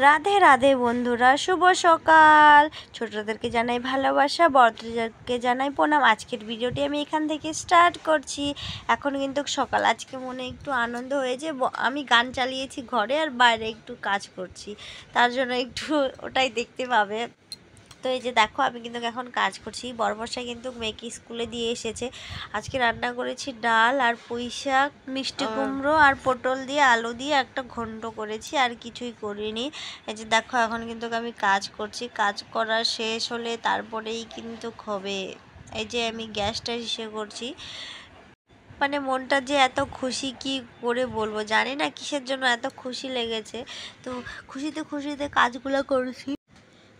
রাধে রাধে বন্ধুরা, শুভ সকাল। ছোটদেরকে জানাই ভালোবাসা, বড়দেরকে জানাই প্রণাম। আজকের ভিডিওটি আমি এখান থেকে স্টার্ট করছি। এখন কিন্তু সকাল, আজকে মনে একটু আনন্দ হয়েছে। আমি গান চালিয়েছি ঘরে আর বাইরে একটু কাজ করছি, তার জন্য একটু ওটাই দেখতে পাবে। তো এই যে দেখো, আমি কিন্তু এখন কাজ করছি। বরমশাই কিন্তু মেয়েকে স্কুলে দিয়ে এসেছে। আজকে রান্না করেছি ডাল আর পুঁই শাক, মিষ্টি কুমড়ো আর পটল দিয়ে আলু দিয়ে একটা ঘন্ট করেছি, আর কিছুই করিনি। এই যে দেখো, এখন কিন্তু আমি কাজ করছি। কাজ করা শেষ হলে তারপরেই কিন্তু হবে। এই যে আমি গ্যাসটা ইসে করছি, মানে মনটা যে এত খুশি কি করে বলবো, জানি না কিসের জন্য এত খুশি লেগেছে। তো খুশিতে খুশিতে কাজগুলো করছি।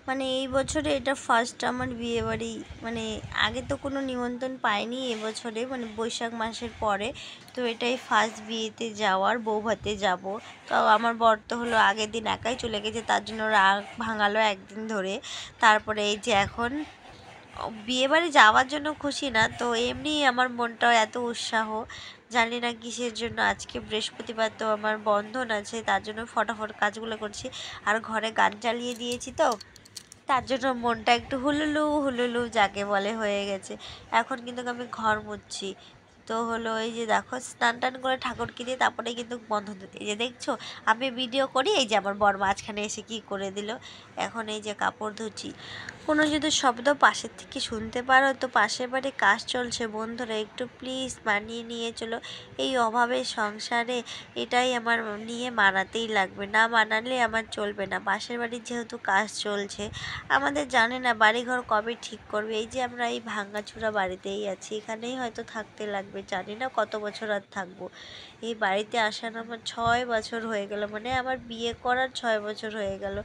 মানে এই বছরে এটা ফার্স্ট আমার বিয়ে বাড়ি, মানে আগে তো কোনো নিমন্ত্রণ পাইনি এবছরে, মানে বৈশাখ মাসের পরে। তো এটাই ফার্স্ট বিয়েতে যাওয়ার, বউ ভাতে যাব। তো আমার বর তো হলো আগের দিন একাই চলে গেছে, তার জন্য রাগ ভাঙালো একদিন ধরে। তারপরে এই যে এখন বিয়ে বাড়ি যাওয়ার জন্য খুশি না, তো এমনি আমার মনটাও এত উৎসাহ, জানি না কিসের জন্য। আজকে বৃহস্পতিবার, তো আমার বন্ধন আছে, তার জন্য ফটাফট কাজগুলো করছি। আর ঘরে গান চালিয়ে দিয়েছি, তো তার জন্য মনটা একটু হুলুলু হুলুলু যাকে বলে হয়ে গেছে। এখন কিন্তু আমি ঘর মুছছি। তো হলো এই যে দেখো, স্নান টান করে ঠাকুরকে দিয়ে তারপরে কিন্তু বন্ধন দিতে, এই যে দেখছো আমি ভিডিও করি, এই যে আমার বর মাঝখানে এসে কি করে দিল। এখন এই যে কাপড় ধুচ্ছি। কোনো যদি শব্দ পাশের থেকে শুনতে পারো, তো পাশের বাড়ি কাজ চলছে বন্ধুরা, একটু প্লিজ মানিয়ে নিয়ে চলো। এই অভাবের সংসারে এটাই আমার নিয়ে মানাতেই লাগবে, না মানালে আমার চলবে না। পাশের বাড়ির যেহেতু কাজ চলছে, আমাদের জানে না বাড়িঘর কবে ঠিক করবে। এই যে আমরা এই ভাঙাচোরা বাড়িতেই আছি, এখানেই হয়তো থাকতে লাগবে, জানি না কত বছর আর থাকবো। এই বাড়িতে আসার আমার 6 বছর হয়ে গেল, মানে আমার বিয়ে করার 6 বছর হয়ে গেল।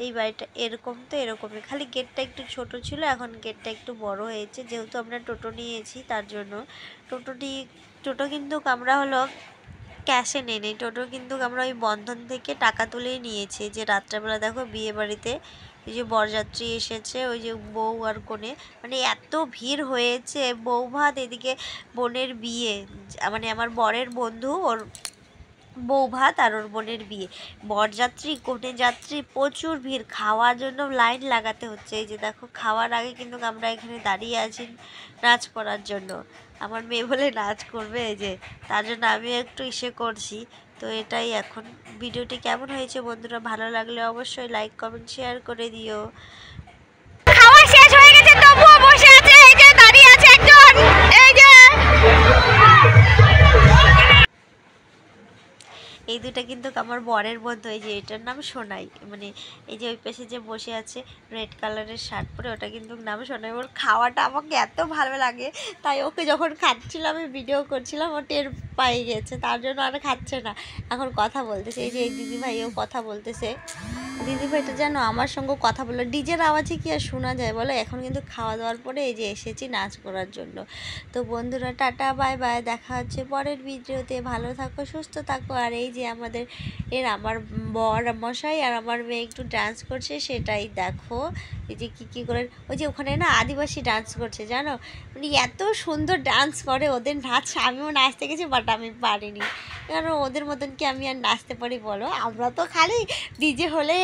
এই বাড়িটা এরকম তো এরকমই, খালি গেটটা একটু ছোট ছিল, এখন গেটটা একটু বড় হয়েছে, যেহেতু আমরা টোটো নিয়েছি তার জন্য। টোটো কিন্তু আমরা হলো ক্যাশে নেই, টোটো কিন্তু আমরা ওই বন্ধন থেকে টাকা তুলেই নিয়েছি। যে রাত্রেবেলা দেখো বিয়ে বাড়িতে এই যে বরযাত্রী এসেছে, ওই যে বউ আর কনে, মানে এত ভিড় হয়েছে। বউ ভাত, এদিকে বোনের বিয়ে, মানে আমার বরের বন্ধু, ওর বউ ভাত আর ওর বোনের বিয়ে, বরযাত্রী কনে যাত্রী, প্রচুর ভিড়। খাওয়ার জন্য লাইন লাগাতে হচ্ছে। এই যে দেখো, খাওয়ার আগে কিন্তু আমরা এখানে দাঁড়িয়ে আছি নাচ করার জন্য। আমার মেয়ে বলে নাচ করবে, এই যে তার জন্য আমি একটু ইসে করছি। তো এটাই। এখন ভিডিওটি কেমন হয়েছে বন্ধুরা, ভালো লাগলে অবশ্যই লাইক কমেন্ট শেয়ার করে দিও। খাওয়া শেষ হয়ে গেছে, তবুও বসে আছে, এই যে দাঁড়িয়ে আছে একজন, এই যে এই দুটা কিন্তু আমার বরের বন্ধু। এই যে এটার নাম সোনাই, মানে এই যে ওই পাশে যে বসে আছে রেড কালারের শার্ট পরে, ওটা কিন্তু নাম সোনাই। ওর খাওয়াটা আমাকে এত ভালো লাগে, তাই ওকে যখন খাচ্ছিলাম আমি ভিডিও করছিলাম, ও টের পাই গেছে, তার জন্য আর খাচ্ছে না, এখন কথা বলতেছে। এই যে এই দিদিভাইও কথা বলতেছে। দিদিভাইটা যেন আমার সঙ্গে কথা বললো, ডিজের আওয়াজে কি আর শোনা যায় বলো। এখন কিন্তু খাওয়া দাওয়ার পরে এই যে এসেছি নাচ করার জন্য। তো বন্ধুরা টাটা বাই বাই, দেখা হচ্ছে পরের ভিডিওতে। ভালো থাকো, সুস্থ থাকো। আর এই যে আমার বর মশাই আর আমার মেয়ে একটু ডান্স করছে, সেটাই দেখো। এই যে কী করে, ওই যে ওখানে না আদিবাসী ডান্স করছে জানো, মানে এত সুন্দর ডান্স করে ওদের নাচ। আমিও নাচতে গেছি, বাট আমি পারিনি, কারণ ওদের মতন কি আমি আর নাচতে পারি বলো। আমরা তো খালি ডিজে হলে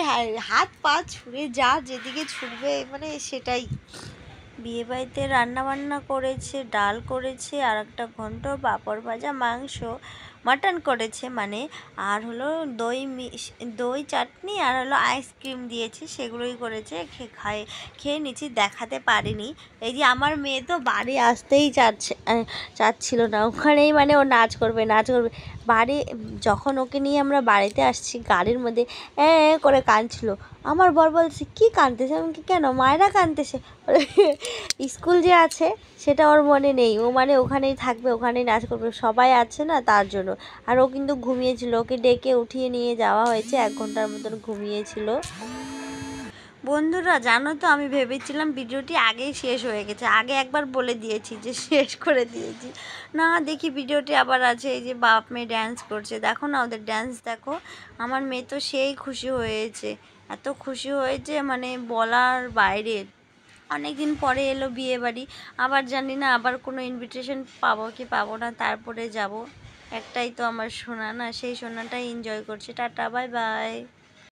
হাত পা ছুঁড়ে যা যেদিকে ছুটবে, মানে সেটাই। বিয়েবাড়িতে রান্নাবান্না করেছে, ডাল করেছে, আর একটা ঘন্ট, পাঁপড় ভাজা, মাংস, মাটন করেছে মানে, আর হলো দই চাটনি, আর হলো আইসক্রিম দিয়েছে, সেগুলোই করেছে। খেয়ে নিচ্ছি, দেখাতে পারিনি। এই যে আমার মেয়ে তো বাড়ি আসতেই চাচ্ছিল না, ওখানেই মানে ও নাচ করবে। বাড়ি যখন ওকে নিয়ে আমরা বাড়িতে আসছি, গাড়ির মধ্যে করে কাঁদছিল। আমার বর বলছে কি কাঁদতেছে, আমি কেন, মায়েরা কাঁদতেছে। স্কুল যে আছে সেটা ওর মনে নেই, ও মানে ওখানেই থাকবে, ওখানেই নাচ করবে, সবাই আছে না তার জন্য। আর ও কিন্তু ঘুমিয়েছিল, ওকে ডেকে উঠিয়ে নিয়ে যাওয়া হয়েছে, 1 ঘন্টার মতন ঘুমিয়েছিল। বন্ধুরা জানো তো, আমি ভেবেছিলাম ভিডিওটি আগেই শেষ হয়ে গেছে, আগে একবার বলে দিয়েছি যে শেষ করে দিয়েছি, না দেখি ভিডিওটি আবার আছে। এই যে বাপ মেয়ে ড্যান্স করছে, দেখো না ওদের ড্যান্স দেখো। আমার মেয়ে তো সেই খুশি হয়েছে, এত খুশি হয়েছে মানে বলার বাইরে। অনেক দিন পরে এলো বিয়ে বাড়ি, আবার জানি না আবার কোনো ইনভিটেশন পাবো কি পাবো না, তারপরে যাব। একটাই তো আমার সোনা না, সেই সোনাটাই এনজয় করছে। Tata bye bye.